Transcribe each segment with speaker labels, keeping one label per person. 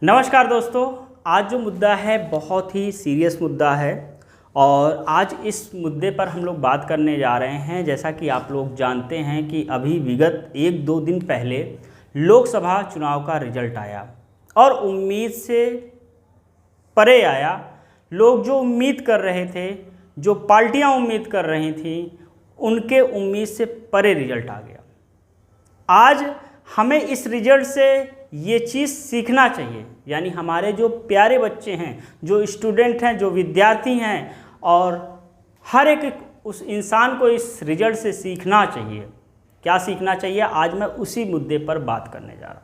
Speaker 1: नमस्कार दोस्तों, आज जो मुद्दा है बहुत ही सीरियस मुद्दा है और आज इस मुद्दे पर हम लोग बात करने जा रहे हैं। जैसा कि आप लोग जानते हैं कि अभी विगत 1-2 दिन पहले लोकसभा चुनाव का रिजल्ट आया और उम्मीद से परे आया। लोग जो उम्मीद कर रहे थे, जो पार्टियां उम्मीद कर रही थीं, उनके उम्मीद से परे रिजल्ट आ गया। आज हमें इस रिजल्ट से ये चीज़ सीखना चाहिए, यानी हमारे जो प्यारे बच्चे हैं, जो स्टूडेंट हैं, जो विद्यार्थी हैं, और हर एक उस इंसान को इस रिजल्ट से सीखना चाहिए। क्या सीखना चाहिए, आज मैं उसी मुद्दे पर बात करने जा रहा हूँ।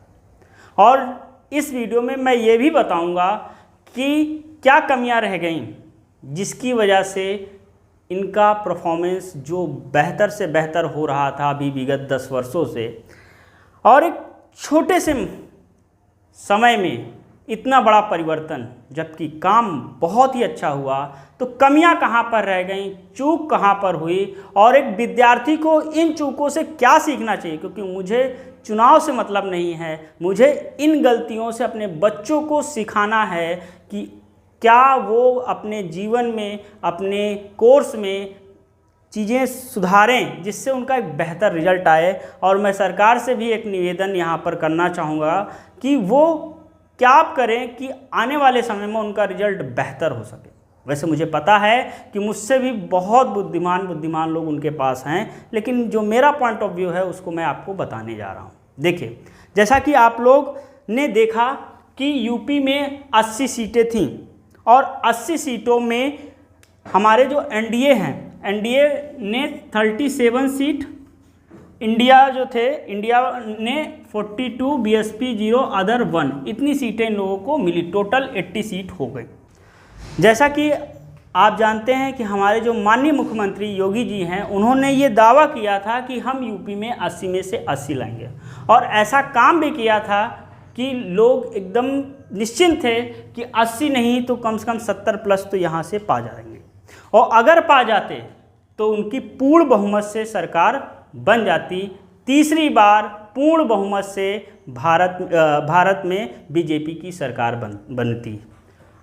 Speaker 1: और इस वीडियो में मैं ये भी बताऊँगा कि क्या कमियाँ रह गईं जिसकी वजह से इनका परफॉर्मेंस जो बेहतर से बेहतर हो रहा था अभी विगत 10 वर्षों से, और एक छोटे से समय में इतना बड़ा परिवर्तन, जबकि काम बहुत ही अच्छा हुआ, तो कमियां कहां पर रह गईं, चूक कहां पर हुई, और एक विद्यार्थी को इन चूकों से क्या सीखना चाहिए। क्योंकि मुझे चुनाव से मतलब नहीं है, मुझे इन गलतियों से अपने बच्चों को सिखाना है कि क्या वो अपने जीवन में, अपने कोर्स में चीज़ें सुधारें जिससे उनका एक बेहतर रिजल्ट आए। और मैं सरकार से भी एक निवेदन यहाँ पर करना चाहूँगा कि वो क्या करें कि आने वाले समय में उनका रिजल्ट बेहतर हो सके। वैसे मुझे पता है कि मुझसे भी बहुत बुद्धिमान लोग उनके पास हैं, लेकिन जो मेरा पॉइंट ऑफ व्यू है उसको मैं आपको बताने जा रहा हूँ। देखिए, जैसा कि आप लोग ने देखा कि यूपी में 80 सीटें थीं और 80 सीटों में हमारे जो एनडीए हैं, एनडीए ने 37 सीट, इंडिया ने 42, बीएसपी 0, अदर 1, इतनी सीटें इन लोगों को मिली। टोटल 80 सीट हो गई। जैसा कि आप जानते हैं कि हमारे जो माननीय मुख्यमंत्री योगी जी हैं, उन्होंने ये दावा किया था कि हम यूपी में 80 में से 80 लाएंगे, और ऐसा काम भी किया था कि लोग एकदम निश्चिंत थे कि 80 नहीं तो कम से कम 70 प्लस तो यहाँ से पा जाएंगे, और अगर पा जाते तो उनकी पूर्ण बहुमत से सरकार बन जाती। तीसरी बार पूर्ण बहुमत से भारत में बीजेपी की सरकार बनती।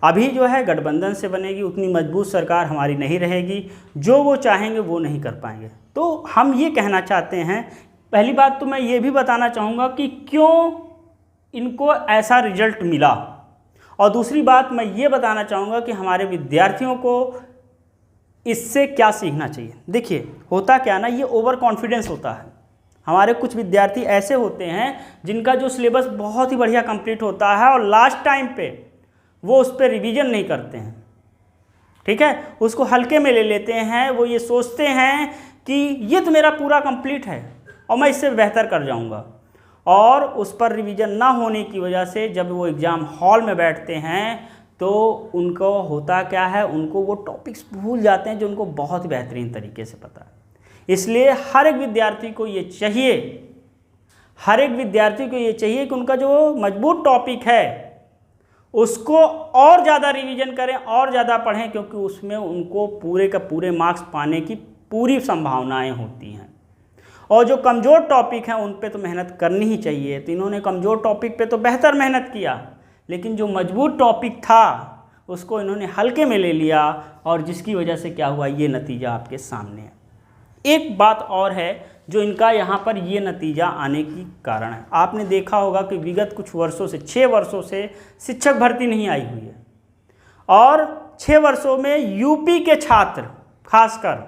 Speaker 1: अभी जो है गठबंधन से बनेगी, उतनी मजबूत सरकार हमारी नहीं रहेगी, जो वो चाहेंगे वो नहीं कर पाएंगे। तो हम ये कहना चाहते हैं, पहली बात तो मैं ये भी बताना चाहूँगा कि क्यों इनको ऐसा रिजल्ट मिला, और दूसरी बात मैं ये बताना चाहूँगा कि हमारे विद्यार्थियों को इससे क्या सीखना चाहिए। देखिए, होता क्या ना, ये ओवर कॉन्फिडेंस होता है। हमारे कुछ विद्यार्थी ऐसे होते हैं जिनका जो सिलेबस बहुत ही बढ़िया कंप्लीट होता है और लास्ट टाइम पे वो उस पर रिवीजन नहीं करते हैं, ठीक है, उसको हल्के में ले लेते हैं। वो ये सोचते हैं कि ये तो मेरा पूरा कंप्लीट है और मैं इससे बेहतर कर जाऊंगा, और उस पर रिवीजन ना होने की वजह से जब वो एग्ज़ाम हॉल में बैठते हैं तो उनको होता क्या है, उनको वो टॉपिक्स भूल जाते हैं जो उनको बहुत बेहतरीन तरीके से पता है। इसलिए हर एक विद्यार्थी को ये चाहिए, कि उनका जो मजबूत टॉपिक है उसको और ज़्यादा रिवीजन करें और ज़्यादा पढ़ें, क्योंकि उसमें उनको पूरे का पूरे मार्क्स पाने की पूरी संभावनाएं होती हैं। और जो कमज़ोर टॉपिक हैं उन पे तो मेहनत करनी ही चाहिए। तो इन्होंने कमज़ोर टॉपिक पे तो बेहतर मेहनत किया, लेकिन जो मजबूत टॉपिक था उसको इन्होंने हल्के में ले लिया, और जिसकी वजह से क्या हुआ, ये नतीजा आपके सामने है। एक बात और है जो इनका यहाँ पर ये नतीजा आने की कारण है। आपने देखा होगा कि विगत कुछ वर्षों से, 6 वर्षों से शिक्षक भर्ती नहीं आई हुई है, और 6 वर्षों में यूपी के छात्र खासकर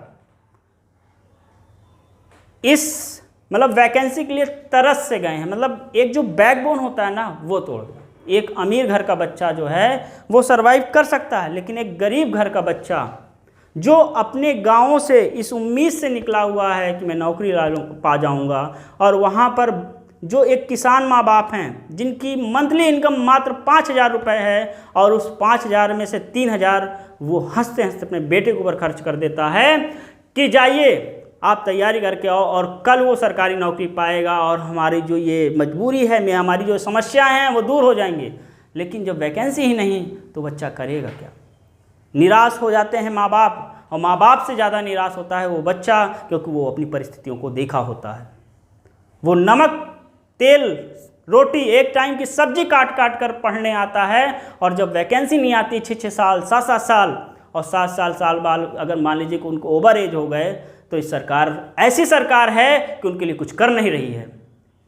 Speaker 1: इस वैकेंसी के लिए तरस से गए हैं। एक जो बैकबोन होता है ना, वो तोड़ गया। एक अमीर घर का बच्चा जो है वो सरवाइव कर सकता है, लेकिन एक गरीब घर का बच्चा जो अपने गाँव से इस उम्मीद से निकला हुआ है कि मैं नौकरी पा जाऊंगा, और वहाँ पर जो एक किसान माँ बाप हैं जिनकी मंथली इनकम मात्र 5,000 रुपये है, और उस 5,000 में से 3,000 वो हंसते हंसते अपने बेटे के ऊपर खर्च कर देता है कि जाइए आप तैयारी करके आओ और कल वो सरकारी नौकरी पाएगा, और हमारी जो ये मजबूरी है, हमारी जो समस्याएं हैं वो दूर हो जाएंगी। लेकिन जब वैकेंसी ही नहीं तो बच्चा करेगा क्या? निराश हो जाते हैं माँ बाप, और माँ बाप से ज़्यादा निराश होता है वो बच्चा, क्योंकि वो अपनी परिस्थितियों को देखा होता है। वो नमक तेल रोटी, एक टाइम की सब्जी काट काट कर पढ़ने आता है, और जब वैकेंसी नहीं आती 6-6 साल 7-7 साल, और 7 साल बाद अगर मान लीजिए कि उनको ओवर एज हो गए, तो इस सरकार ऐसी सरकार है कि उनके लिए कुछ कर नहीं रही है,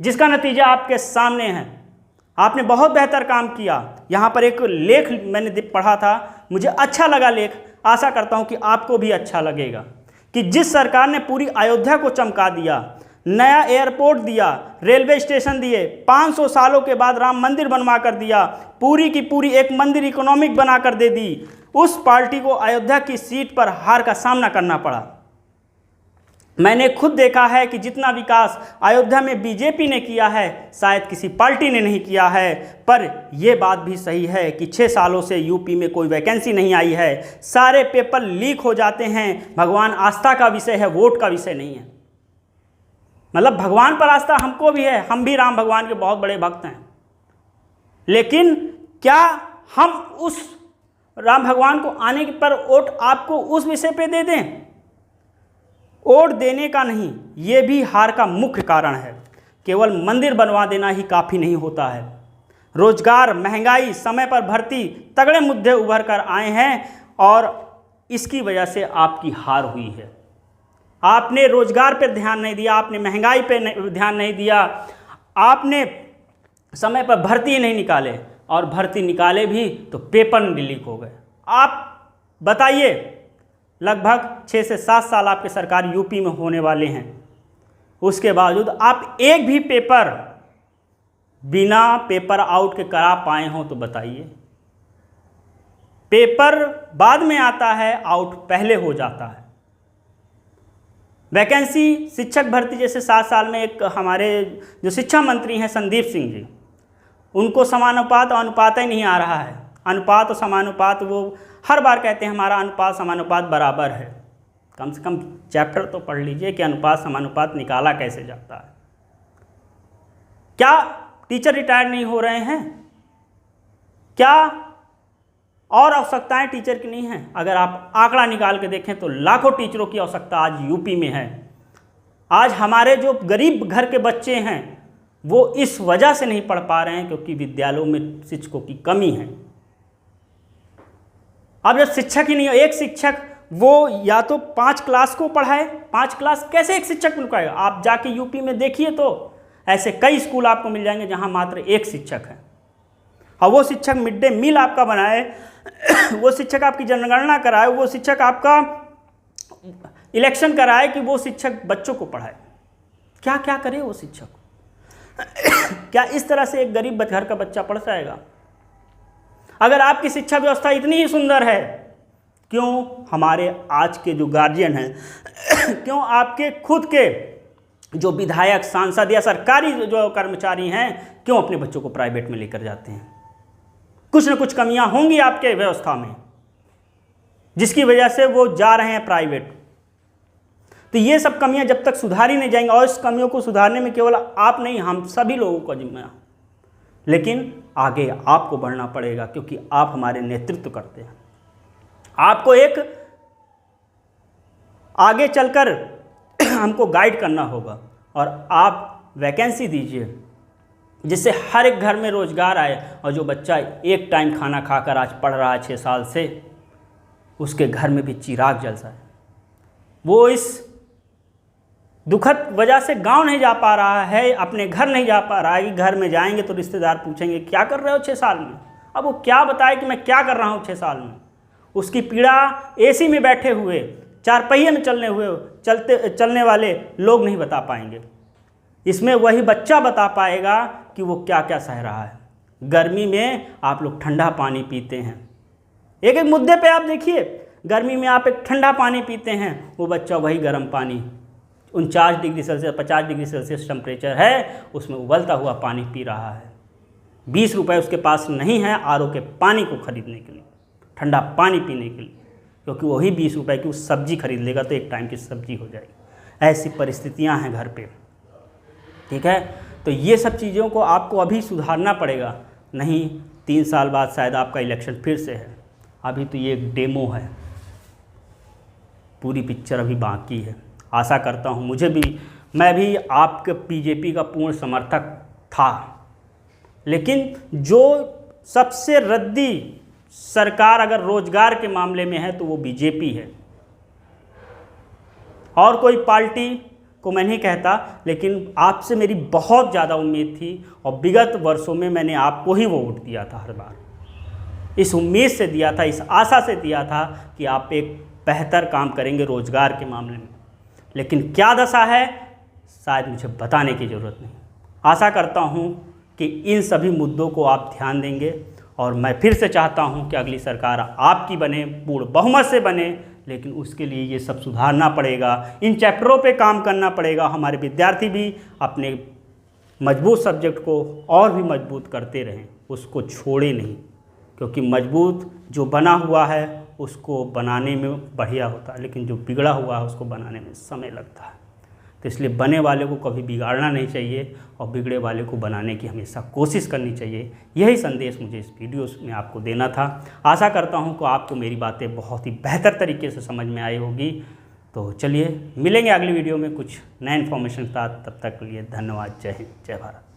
Speaker 1: जिसका नतीजा आपके सामने है। आपने बहुत बेहतर काम किया। यहाँ पर एक लेख मैंने पढ़ा था, मुझे अच्छा लगा लेख, आशा करता हूँ कि आपको भी अच्छा लगेगा, कि जिस सरकार ने पूरी अयोध्या को चमका दिया, नया एयरपोर्ट दिया, रेलवे स्टेशन दिए, 500 सालों के बाद राम मंदिर बनवा कर दिया, पूरी की पूरी एक मंदिर इकोनॉमिक बना कर दे दी, उस पार्टी को अयोध्या की सीट पर हार का सामना करना पड़ा। मैंने खुद देखा है कि जितना विकास अयोध्या में बीजेपी ने किया है, शायद किसी पार्टी ने नहीं किया है। पर यह बात भी सही है कि 6 सालों से यूपी में कोई वैकेंसी नहीं आई है, सारे पेपर लीक हो जाते हैं। भगवान आस्था का विषय है, वोट का विषय नहीं है। मतलब भगवान पर आस्था हमको भी है, हम भी राम भगवान के बहुत बड़े भक्त हैं, लेकिन क्या हम उस राम भगवान को आने पर वोट आपको उस विषय पे दे दें? वोट देने का नहीं, ये भी हार का मुख्य कारण है। केवल मंदिर बनवा देना ही काफ़ी नहीं होता है। रोजगार, महंगाई, समय पर भर्ती, तगड़े मुद्दे उभर कर आए हैं, और इसकी वजह से आपकी हार हुई है। आपने रोजगार पर ध्यान नहीं दिया, आपने महंगाई पर ध्यान नहीं दिया, आपने समय पर भर्ती नहीं निकाले, और भर्ती निकाले भी तो पेपर लीक हो गए। आप बताइए, लगभग 6 से 7 साल आपके सरकार यूपी में होने वाले हैं, उसके बावजूद आप एक भी पेपर बिना पेपर आउट के करा पाए हों तो बताइए। पेपर बाद में आता है, आउट पहले हो जाता है। वैकेंसी शिक्षक भर्ती जैसे 7 साल में, एक हमारे जो शिक्षा मंत्री हैं संदीप सिंह जी, उनको समानुपात और अनुपात ही नहीं आ रहा है। अनुपात और समानुपात, वो हर बार कहते हैं हमारा अनुपात समानुपात बराबर है। कम से कम चैप्टर तो पढ़ लीजिए कि अनुपात समानुपात निकाला कैसे जाता है। क्या टीचर रिटायर नहीं हो रहे हैं? क्या और आवश्यकताएं टीचर की नहीं हैं? अगर आप आंकड़ा निकाल के देखें तो लाखों टीचरों की आवश्यकता आज यूपी में है। आज हमारे जो गरीब घर के बच्चे हैं वो इस वजह से नहीं पढ़ पा रहे हैं क्योंकि विद्यालयों में शिक्षकों की कमी है। अब जब शिक्षक ही नहीं हो, एक शिक्षक वो या तो 5 क्लास को पढ़ाए, 5 क्लास कैसे एक शिक्षक मिल पाएगा? आप जाके यूपी में देखिए तो ऐसे कई स्कूल आपको मिल जाएंगे जहां मात्र एक शिक्षक है, और वो शिक्षक मिड डे मील आपका बनाए, वो शिक्षक आपकी जनगणना कराए, वो शिक्षक आपका इलेक्शन कराए कि वो शिक्षक बच्चों को पढ़ाए। क्या क्या करे वो शिक्षक? क्या इस तरह से एक गरीब घर का बच्चा पढ़ जाएगा? अगर आपकी शिक्षा व्यवस्था इतनी ही सुंदर है, क्यों हमारे आज के जो गार्जियन हैं, क्यों आपके खुद के जो विधायक, सांसद या सरकारी जो कर्मचारी हैं, क्यों अपने बच्चों को प्राइवेट में लेकर जाते हैं? कुछ न कुछ कमियां होंगी आपके व्यवस्था में जिसकी वजह से वो जा रहे हैं प्राइवेट। तो ये सब कमियां जब तक सुधारी नहीं जाएंगी, और इस कमियों को सुधारने में केवल आप नहीं, हम सभी लोगों का जिम्मेदार, लेकिन आगे आपको बढ़ना पड़ेगा क्योंकि आप हमारे नेतृत्व करते हैं। आपको एक आगे चलकर हमको गाइड करना होगा, और आप वैकेंसी दीजिए जिससे हर एक घर में रोजगार आए, और जो बच्चा एक टाइम खाना खाकर आज पढ़ रहा है 6 साल से, उसके घर में भी चिराग जल जाए। वो इस दुखद वजह से गांव नहीं जा पा रहा है, अपने घर नहीं जा पा रहा है। घर में जाएंगे तो रिश्तेदार पूछेंगे क्या कर रहे हो 6 साल में? अब वो क्या बताए कि मैं क्या कर रहा हूँ 6 साल में? उसकी पीड़ा एसी में बैठे हुए, 4 पहिए में चलने वाले लोग नहीं बता पाएंगे। इसमें वही बच्चा बता पाएगा कि वो क्या क्या सह रहा है। गर्मी में आप लोग ठंडा पानी पीते हैं, एक एक मुद्दे पे आप देखिए, गर्मी में आप एक ठंडा पानी पीते हैं, वो बच्चा वही गर्म पानी 49 degree Celsius 50 degree Celsius temperature है, उसमें उबलता हुआ पानी पी रहा है। 20 रुपये उसके पास नहीं है आरओ के पानी को खरीदने के लिए, ठंडा पानी पीने के लिए, क्योंकि वही 20 रुपये की उस सब्जी खरीद लेगा तो एक टाइम की सब्जी हो जाएगी। ऐसी परिस्थितियां हैं घर पे, ठीक है। तो ये सब चीज़ों को आपको अभी सुधारना पड़ेगा, नहीं 3 साल बाद शायद आपका इलेक्शन फिर से है। अभी तो ये एक डेमो है, पूरी पिक्चर अभी बाकी है। आशा करता हूँ, मैं भी आपके बीजेपी का पूर्ण समर्थक था, लेकिन जो सबसे रद्दी सरकार अगर रोजगार के मामले में है तो वो बीजेपी है। और कोई पार्टी को मैं नहीं कहता, लेकिन आपसे मेरी बहुत ज़्यादा उम्मीद थी और विगत वर्षों में मैंने आपको ही वोट दिया था। हर बार इस उम्मीद से दिया था, इस आशा से दिया था कि आप एक बेहतर काम करेंगे रोजगार के मामले में। लेकिन क्या दशा है शायद मुझे बताने की ज़रूरत नहीं। आशा करता हूँ कि इन सभी मुद्दों को आप ध्यान देंगे और मैं फिर से चाहता हूँ कि अगली सरकार आपकी बने, पूर्ण बहुमत से बने, लेकिन उसके लिए ये सब सुधारना पड़ेगा, इन चैप्टरों पे काम करना पड़ेगा। हमारे विद्यार्थी भी अपने मजबूत सब्जेक्ट को और भी मजबूत करते रहें, उसको छोड़े नहीं, क्योंकि मजबूत जो बना हुआ है उसको बनाने में बढ़िया होता है, लेकिन जो बिगड़ा हुआ है उसको बनाने में समय लगता है। तो इसलिए बने वाले को कभी बिगाड़ना नहीं चाहिए और बिगड़े वाले को बनाने की हमेशा कोशिश करनी चाहिए। यही संदेश मुझे इस वीडियो में आपको देना था। आशा करता हूं कि आपको मेरी बातें बहुत ही बेहतर तरीके से समझ में आई होगी। तो चलिए मिलेंगे अगली वीडियो में कुछ नए इन्फॉर्मेशन के साथ। तब तक के लिए धन्यवाद। जय हिंद, जय भारत।